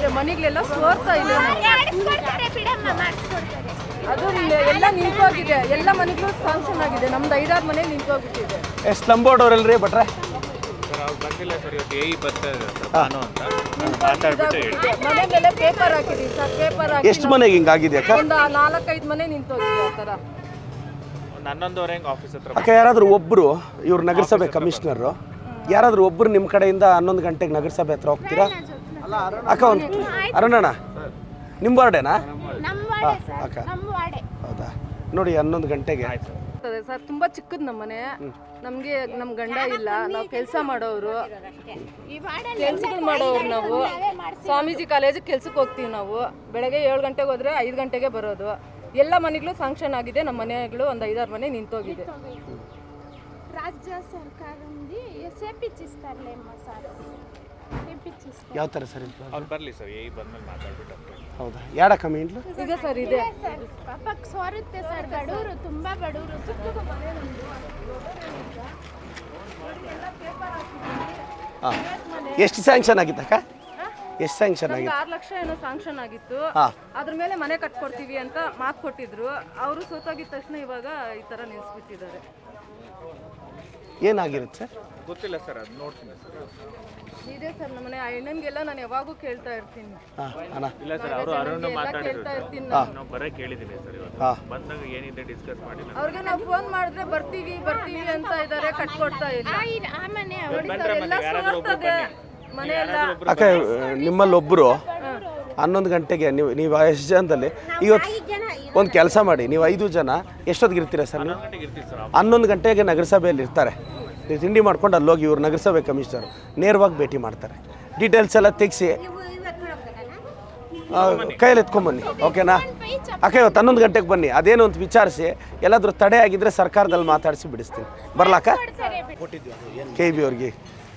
ಇದೆ, ಮನೆಗಳೆಲ್ಲ ಸೋರ್ತಾ ಇದೆ. ಅದು ಎಲ್ಲ ನಿಂತೋಗಿದೆ, ಎಲ್ಲ ಮನೆಗಳು ಸ್ಯಾಂಕ್ಷನ್ ಆಗಿದೆ. ನಮ್ದು 5-6 ಮನೆ ನಿಂತೋಗ್ಬಿಟ್ಟಿದೆ. ಸ್ಲಮ್ ಬೋರ್ಡ್ ಅವರಲ್ರಿ ಭಟ್ರೆ? ಮನೆ ಮೇಲೆ ಪೇಪರ್ ಹಾಕಿದೀವಿ ಸರ್. ಪೇಪರ್ ಹಾಕಿ ಎಷ್ಟು ಮನೆಗೆ ಹಿಂಗಾಗಿದೆ ಅಕ್ಕ? ಒಂದು 4-5 ಮನೆ ನಿಂತೋಗಿದೆ ಆ ಥರ. ಅಕ್ಕ ಯಾರಾದರೂ ಒಬ್ಬರು ಇವ್ರು ನಗರಸಭೆ ಕಮಿಷನರು ಯಾರಾದರೂ ಒಬ್ಬರು ನಿಮ್ಮ ಕಡೆಯಿಂದ 11 ಗಂಟೆಗೆ ನಗರಸಭೆ ಹತ್ರ ಹೋಗ್ತೀರಾ ಅಕ್ಕ? ಒಂದು ಅರುಣಣ್ಣ ನಿಮ್ಮ ವಾರ್ಡೇನಾ ಅಕ್ಕ? ಹೌದಾ, ನೋಡಿ 11 ಗಂಟೆಗೆ ಸರ್. ತುಂಬ ಚಿಕ್ಕದು ನಮ್ಮ ಮನೆ, ನಮಗೆ ನಮ್ಮ ಗಂಡ ಇಲ್ಲ, ನಾವು ಕೆಲಸ ಮಾಡೋರು, ಕೆಲ್ಸಗಳು ಮಾಡೋರು. ನಾವು ಸ್ವಾಮೀಜಿ ಕಾಲೇಜಿಗೆ ಕೆಲ್ಸಕ್ಕೆ ಹೋಗ್ತೀವಿ. ನಾವು ಬೆಳಗ್ಗೆ 7 ಗಂಟೆಗೆ ಹೋದರೆ 5 ಗಂಟೆಗೆ ಬರೋದು. ಎಲ್ಲ ಮನೆಗಳು ಫಂಕ್ಷನ್ ಆಗಿದೆ, ನಮ್ಮ ಮನೆಗಳು ಒಂದು 5-6 ಮನೆ ನಿಂತೋಗಿದೆ. రాజ్య సర్కారం ఉంది సేపిచ్చిస్తారులేమ్మ సార్ సేపిచ్చిస్తారు. ಯಾವ ಥರ ಸರ್? ಅವ್ರು ಬರಲಿ ಸರ್, ಏ ಬಂದ್ಮೇಲೆ ಮಾತಾಡ್ಬಿಟ್ಟು. ಹೌದಾ, ಯಾಡ ಕಮೆಂಟ್ಲು ಇದೆ ಸರ್, ಇದೆ ಪಾಪಕ್ಕೆ ಸೋರುತ್ತೆ ಸರ್. ಬಡವರು, ತುಂಬ ಬಡವರು. ಹಾಂ, ಎಷ್ಟು ಸ್ಯಾಂಕ್ಷನ್ ಆಗಿತ್ತಕ್ಕ? ಎಷ್ಟು ಸ್ಯಾಂಕ್ಷನ್ ಆಗಿತ್ತು? 6 ಲಕ್ಷ ಏನೋ ಸ್ಯಾಂಕ್ಷನ್ ಆಗಿತ್ತು. ಅದ್ರ ಮೇಲೆ ಮನೆ ಕಟ್ಕೊಡ್ತೀವಿ ಅಂತ ಮಾತು ಕೊಟ್ಟಿದ್ರು. ಅವರು ಸೋತಾಗಿದ ತಕ್ಷಣ ಇವಾಗ ಈ ಥರ ನಿಲ್ಲಿಸ್ಬಿಟ್ಟಿದ್ದಾರೆ. ಏನಾಗಿರುತ್ತೆ ಸರ್? ಗೊತ್ತಿಲ್ಲ ಸರ್, ಅದು ನೋಡ್ತೀನಿ ಸರ್. ಇದೆ ಸರ್ ನಮ್ಮನೆ ಅಣ್ಣನಿಗೆಲ್ಲ ನಾನು ಯಾವಾಗೂ ಕೇಳ್ತಾ ಇರ್ತೀನಿ. ಇಲ್ಲ ಸರ್, ಅವರು ಅರುಣ್ ಕೇಳ್ತಾ ಇರ್ತೀನಿ. ನಾವು ಬರೇ ಕೇಳಿದ್ದೀನಿ ಸರ್. ಇವತ್ತು ಬಂದಾಗ ಏನಿದೆ ಡಿಸ್ಕಸ್ ಮಾಡಿ ಅವ್ರಿಗೆ ನಾವು ಫೋನ್ ಮಾಡಿದ್ರೆ ಬರ್ತೀವಿ ಅಂತ ಇದ್ದಾರೆ, ಕಟ್ಕೊಡ್ತಾ ಇಲ್ಲ. ಆ ಮನೆ ಎಲ್ಲ ಸೋರ್ತದೆ ಮನೆ ಎಲ್ಲ. ಅಕ್ಕ ನಿಮ್ಮಲ್ಲಿ ಒಬ್ಬರು 11 ಗಂಟೆಗೆ ನೀವು ಎಷ್ಟು ಜನದಲ್ಲಿ ಇವತ್ತು ಒಂದು ಕೆಲಸ ಮಾಡಿ, ನೀವು 5 ಜನ ಎಷ್ಟೊತ್ತಿಗೆ ಇರ್ತೀರಾ ಸರ್? ನೀವು 11 ಗಂಟೆಗೆ ನಗರಸಭೆಯಲ್ಲಿ ಇರ್ತಾರೆ. ನೀವು ತಿಂಡಿ ಮಾಡ್ಕೊಂಡು ಅಲ್ಲಿ ಹೋಗಿ ಇವ್ರು ನಗರಸಭೆ ಕಮಿಷನರ್ ನೇರವಾಗಿ ಭೇಟಿ ಮಾಡ್ತಾರೆ. ಡೀಟೇಲ್ಸ್ ಎಲ್ಲ ತೆಗಿಸಿ ಕೈಯಲ್ಲಿ ಎತ್ಕೊಂಬನ್ನಿ, ಓಕೆನಾ ಅಕ್ಕ? ಇವತ್ತು 11 ಗಂಟೆಗೆ ಬನ್ನಿ, ಅದೇನು ಅಂತ ವಿಚಾರಿಸಿ ಎಲ್ಲಾದರೂ ತಡೆ ಆಗಿದ್ದರೆ ಸರ್ಕಾರದಲ್ಲಿ ಮಾತಾಡಿಸಿ ಬಿಡಿಸ್ತೀನಿ. ಬರ್ಲಾಕ KB ಅವ್ರಿಗೆ?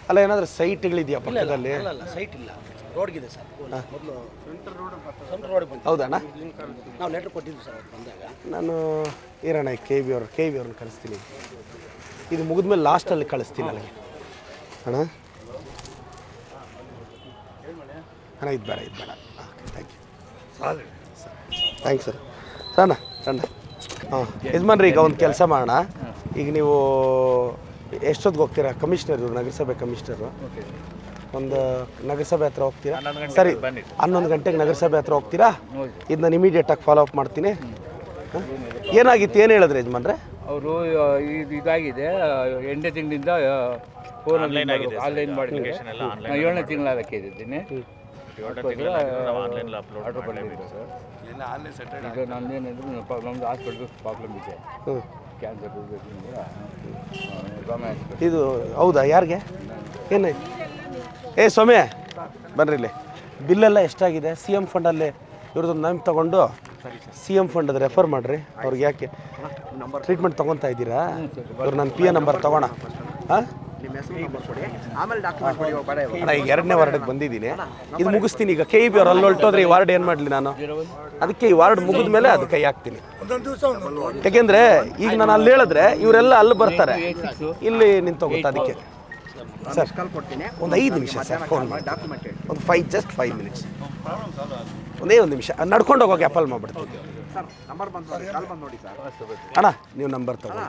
ಅಲ್ಲ, ಏನಾದರೂ ಸೈಟ್ಗಳಿದೆಯಾ ಪಕ್ಕದಲ್ಲಿ? ಸೈಟ್ ಇಲ್ಲ, ರೋಡ್ಗಿದೆ ಸರ್. ಮೊದಲು ಸೆಂಟ್ರ್ ರೋಡ್ ಬಂದು ಹೌದಣ್ಣ, ನಾವು ಲೆಟ್ರ್ ಕೊಟ್ಟಿದ್ವಿ ಸರ್ ಅವ್ರು ಬಂದಾಗ. ನಾನು ಇರೋಣ KB ಅವ್ರನ್ನ ಕಳಿಸ್ತೀನಿ. ಇದು ಮುಗಿದ್ಮೇಲೆ ಲಾಸ್ಟಲ್ಲಿ ಕಳಿಸ್ತೀನಿ ನನಗೆ ಅಣ್ಣ. ಅಣ್ಣ ಇದು ಬೇಡ ಥ್ಯಾಂಕ್ ಯು. Thanks sir. ಅಣ್ಣ ಹಾಂ, ಯಜಮಾನ್ರಿ ಈಗ ಒಂದು ಕೆಲಸ ಮಾಡೋಣ. ಈಗ ನೀವು ಎಷ್ಟೊತ್ತಿಗೆ ಹೋಗ್ತೀರಾ? ಕಮಿಷನರು, ನಗರಸಭೆ ಕಮಿಷನರು ಒಂದು ನಗರಸಭೆ ಹತ್ರ ಹೋಗ್ತೀರಾ? ಸರಿ, 11 ಗಂಟೆಗೆ ನಗರಸಭೆ ಹತ್ರ ಹೋಗ್ತೀರಾ? ಇದು ನಾನು ಇಮಿಡಿಯೇಟಾಗಿ ಫಾಲೋ ಅಪ್ ಮಾಡ್ತೀನಿ. ಏನಾಗಿತ್ತು, ಏನು ಹೇಳಿದ್ರೆ ಯಜಮಾನ್ರೆ? ಅವರು ಇದಾಗಿದೆ, 8ನೇ ತಿಂಗಳಿಂದ ಫೋನ್ ಆನ್ಲೈನ್ ಮಾಡಿದ್ದೀನಿ. 7ನೇ ತಿಂಗಳ ಅದಕ್ಕೆ ಇದ್ದೀನಿ. ಆರ್ಡರ್ ಬಂದಿದೆ ಸರ್. ಈಗ ನಂದೇನಿದ್ರು ನಮ್ಮದು ಹಾಸ್ಪಿಟ್ಲ್ ಪ್ರಾಬ್ಲಮ್ ಇದೆ, ಕ್ಯಾನ್ಸರ್ ಇದು ಹೌದಾ? ಯಾರಿಗೆ ಏನಾಯ್ತು? ಸೌಮ್ಯ ಬನ್ರಿ ಇಲ್ಲಿ. ಬಿಲ್ಲೆಲ್ಲ ಎಷ್ಟಾಗಿದೆ? CM ಫಂಡಲ್ಲಿ ಇವ್ರದ್ದು ನೇಮ್ ತೊಗೊಂಡು CM ಫಂಡ್ ಅದು ರೆಫರ್ ಮಾಡಿರಿ ಅವ್ರಿಗೆ. ಯಾಕೆ ಟ್ರೀಟ್ಮೆಂಟ್ ತೊಗೊತಾ ಇದ್ದೀರಾ? ಇವ್ರು ನನ್ನ PA ನಂಬರ್ ತೊಗೋಣ. ಹಾಂ, ಅಣ್ಣ ಈಗ 2ನೇ ವಾರ್ಡಿಗೆ ಬಂದಿದ್ದೀನಿ, ಇದು ಮುಗಿಸ್ತೀನಿ. ಈಗ KB ಅವ್ರು ಅಲ್ಲಿ ಹೊರಟೋದ್ರೆ ಈ ವಾರ್ಡ್ ಏನು ಮಾಡಲಿ ನಾನು? ಅದಕ್ಕೆ ಈ ವಾರ್ಡ್ ಮುಗಿದ ಮೇಲೆ ಅದು ಕೈ ಹಾಕ್ತೀನಿ. ಯಾಕೆಂದರೆ ಈಗ ನಾನು ಅಲ್ಲಿ ಹೇಳಿದ್ರೆ ಇವರೆಲ್ಲ ಅಲ್ಲಿ ಬರ್ತಾರೆ, ಇಲ್ಲಿ ನಿಂತೋಗುತ್ತೆ. ಅದಕ್ಕೆ ಸರ್ ಒಂದು 5 ನಿಮಿಷ ಸರ್ ಫೋನ್ ಮಾಡಿ, ಒಂದು 5 ಮಿನಿಟ್ಸ್, ಒಂದೇ 1 ನಿಮಿಷ ನಡ್ಕೊಂಡು ಹೋಗೋ ಗ್ಯಾಪಲ್ ಮಾಡಿಬಿಡ್ತೀನಿ. ಅಣ್ಣ ನೀವು ನಂಬರ್ ತಗೊಳ್ಳಿ,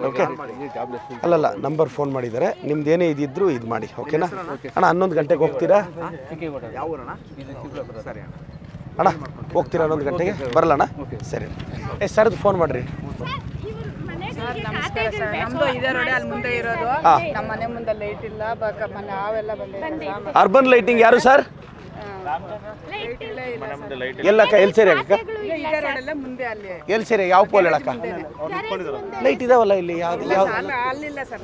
ಓಕೆ? ಅಲ್ಲಲ್ಲ, ನಂಬರ್ ಫೋನ್ ಮಾಡಿದ್ದಾರೆ, ನಿಮ್ದು ಏನೇ ಇದಿದ್ರು ಇದು ಮಾಡಿ, ಓಕೆನಾ ಅಣ್ಣ? 11 ಗಂಟೆಗೆ ಹೋಗ್ತೀರಾ ಅಣ್ಣ? ಹೋಗ್ತೀರಾ 11 ಗಂಟೆಗೆ? ಬರಲ್ಲ ಅಣ್ಣ? ಸರಿ. ಸರ್ದು ಫೋನ್ ಮಾಡಿರಿ. ನಮಸ್ಕಾರ ಸರ್, ನಮ್ದು ಇದೇ ರೋಡೆ ಅಲ್ಲಿ ಮುಂದೆ ಇರೋದು. ನಮ್ಮ ಮನೆ ಮುಂದೆ ಲೈಟ್ ಇಲ್ಲ, ಮನೆ ಹಾವೆಲ್ಲ ಬಂದಿದೆ. ಅರ್ಬನ್ ಲೈಟಿಂಗ್ ಯಾರು ಸರ್? ಎಲ್ಲ ಎಲ್ಲಿ ಸೇರಿ ಅಕ್ಕ? ಮುಂದೆ ಅಲ್ಲಿ ಎಲ್ಲಿ ಸೇರಿ? ಯಾವ ಪೋಲ್ ಹೇಳಕ್ಕ? ಲೈಟ್ ಇದಾವಲ್ಲ ಇಲ್ಲಿ. ಯಾವ್ದು ಯಾವ್ದು? ಅಲ್ಲಿಲ್ಲ ಸರ್.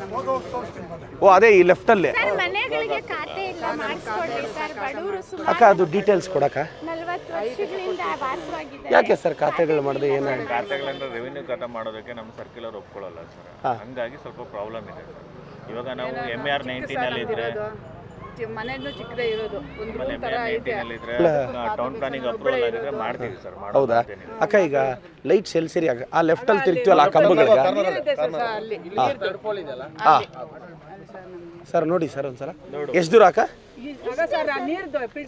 ಓ ಅದೇ ಈ ಲೆಫ್ಟಲ್ಲೇ ಮನೆಗಳಿಗೆ ಖಾತೆ ಇಲ್ಲ, ಮಾಡಿಸ್ಕೊಡಿ ಸರ್. ಬಡವರು ಅಕ್ಕ, ಅದು ಡೀಟೇಲ್ಸ್ ಕೊಡಕ್ಕ. 40 ವರ್ಷಗಳಿಂದ ವಾಸವಾಗಿದೆ. ಯಾಕೆ ಸರ್ ಖಾತೆಗಳು ಮಾಡಿದೆ? ಏನಾಗಿ ಖಾತೆಗಳಂದ್ರೆ ರೆವಿನ್ಯೂ ಖಾತೆ ಮಾಡೋದಕ್ಕೆ ನಮ್ಮ ಸರ್ಕ್ಯುಲರ್ ಒಪ್ಕೊಳ್ಳಲ್ಲ ಸರ್. ಹಂಗಾಗಿ ಸ್ವಲ್ಪ ಪ್ರಾಬ್ಲಮ್ ಇದೆ ಸರ್. ಇವಾಗ ನಾವು MR 19 ಇದ್ರೆ ಮನೆಯೂ ಚಿಕ್ಕದೇ ಇರೋದು, ಒಂದು ರೂಮ್ ತರ ಐತೆ. ಟೌನ್ ಪ್ಲಾನಿಂಗ್ ಅಪ್ರೂವಲ್ ಆಗಿದ್ರೆ ಮಾಡ್ತೀವಿ ಸರ್. ಹೌದಾ ಅಕ್ಕ? ಈಗ ಲೈಟ್ಸ್ ಎಲ್ಲಿ ಸೇರಿ? ಆ ಲೆಫ್ಟಲ್ಲಿ ತಿರ್ತೀವಲ್ಲ ಆ ಕಂಬಗಳಿಗೆ. ಹಾಂ ಸರ್, ನೋಡಿ ಸರ್ ಒಂದ್ಸಲ ಎಷ್ಟು ದೂರ ಅಕ್ಕ?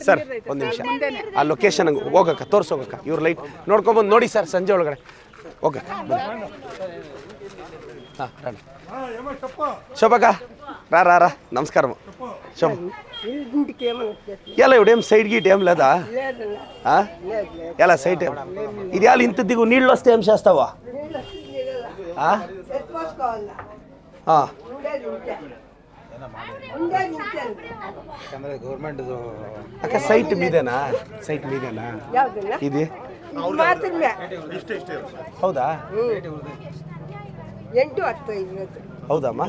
ಸರ್ ಒಂದು ನಿಮಿಷ ಆ ಲೊಕೇಶನ್ ಹೋಗಕ್ಕ ತೋರಿಸೋಗಕ್ಕ ಇವ್ರು ಲೈಟ್ ನೋಡ್ಕೊಂಬಂದು ನೋಡಿ ಸರ್ ಸಂಜೆ ಒಳಗಡೆ ಓಕೆ ಹಾಂ ರಾಣ ಶೋಭಕ್ಕ రా నమస్కారం శోభ ఎలా ఇప్పుడు ఏం సైడ్ గీట్ ఏం లేదా ఎలా సైడ్ ఏం ఇది వాళ్ళు ఇంత దిగు నీళ్ళు వస్తే ఏం చేస్తావా ಗೌರ್ಮೆಂಟ್ అక్క సైట్ మీదేనా ఇది ಹೌದಾ ಹೌದಮ್ಮ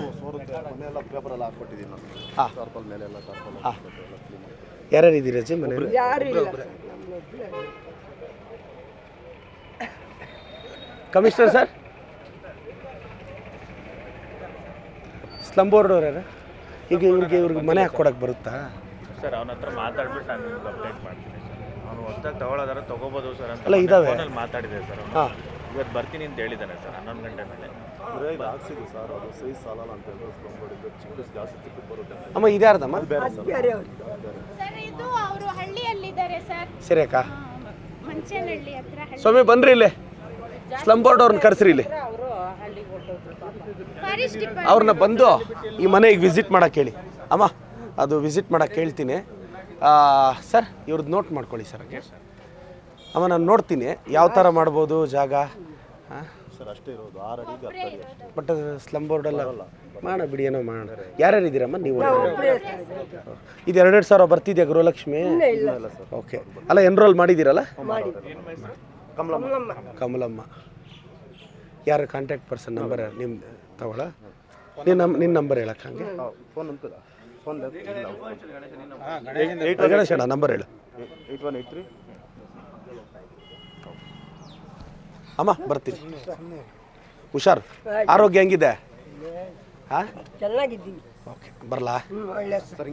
ಯಾರ್ಯಾರು ಇದ್ದೀರಾ ಅಜ್ಜಿ ಮನೆಯಲ್ಲಿ ಕಮಿಷನರ್ ಸರ್ ಸ್ಲಮ್ ಬೋರ್ಡ್ ಅವ್ರ ಈಗ ಇವ್ರಿಗೆ ಮನೆ ಹಾಕ್ಕೊಡಕ್ಕೆ ಬರುತ್ತಾ ಸರ್ ಅವನ ಹತ್ರ ಮಾತಾಡ್ಬಿಟ್ಟು ನಾನು ನಿಮ್ಗೆ ಅಪ್ಡೇಟ್ ಮಾಡ್ತೀನಿ ಸರ್ ಅವನು ಹೊಸ್ದಾಗಿ ತಗೊಳ್ಳೋದಾರ ತೊಗೋಬೋದು ಸರ್ ಅಂತ ಅಲ್ಲ ಇದಾವೆ ಮಾತಾಡಿದೆ ಸರ್ ಹಾಂ ಇವತ್ತು ಬರ್ತೀನಿ ಅಂತ ಹೇಳಿದ್ದಾನೆ ಸರ್ 11 ಗಂಟೆ ಮೇಲೆ ಅಮ್ಮ ಇದ್ಯಾರ್ದಮ್ಮ ಸರ್ ಇದು ಅವರು ಹಳ್ಳಿಯಲ್ಲಿದ್ದಾರೆ ಸರ್ ಸರಿ ಅಕ್ಕ ಮಂಚನಹಳ್ಳಿ ಹತ್ರ ಸ್ವಾಮಿ ಬನ್ರಿ ಇಲ್ಲಿ ಸ್ಲಮ್ ಬೋರ್ಡ್ ಅವ್ರನ್ನ ಕರೆಸ್ರಿ ಇಲ್ಲಿ ಫಾರೆಸ್ಟ್ ಡಿಪಾರ್ಟ್ಮೆಂಟ್ ಅವ್ರನ್ನ ಬಂದು ಈ ಮನೆಗೆ ವಿಸಿಟ್ ಮಾಡಕ್ಕೆ ಹೇಳಿ ಅಮ್ಮ ಅದು ವಿಸಿಟ್ ಮಾಡಕ್ಕೆ ಹೇಳ್ತೀನಿ ಸರ್ ಇವ್ರದ್ದು ನೋಟ್ ಮಾಡ್ಕೊಳ್ಳಿ ಸರ್ ಅಮ್ಮ ನಾನು ನೋಡ್ತೀನಿ ಯಾವ ಥರ ಮಾಡ್ಬೋದು ಜಾಗ ಸರ್ ಅಷ್ಟೇ ಇರೋದು 6 ಅಡಿಗೆ 10 ಅಡಿ ಬಟ್ ಸ್ಲಮ್ ಬೋರ್ಡೆಲ್ಲ ಮಾಡೋಣ ಬಿಡಿ ಏನೋ ಮಾಡೋಣ ಯಾರ್ಯಾರು ಇದ್ದೀರಮ್ಮ ನೀವು ಇದು 2 ಸಾವಿರ ಬರ್ತಿದ್ಯಾ ಗೃಹಲಕ್ಷ್ಮಿ ಓಕೆ ಅಲ್ಲ ಎನ್ರೋಲ್ ಮಾಡಿದ್ದೀರಲ್ಲ ಕಮಲಮ್ಮ ಯಾರು ಕಾಂಟ್ಯಾಕ್ಟ್ ಪರ್ಸನ್ ನಂಬರ್ ನಿಮ್ಮ ತಗೊಳ ನಿನ್ನ ನಂಬರ್ ಹೇಳಕ್ಕೆ ಹಂಗೆ ಫೋನ್ ಅಂತ ಫೋನ್ ಗಣೇಶಣ್ಣ ನಂಬರ್ ಹೇಳು 8183 ಅಮ್ಮ ಬರ್ತೀನಿ ಹುಷಾರು ಆರೋಗ್ಯ ಹೆಂಗಿದೆ ಹಾಂ ಚೆನ್ನಾಗಿದ್ದೀವಿ ಓಕೆ ಬರಲಾ ಒಳ್ಳೆ ಸರಿ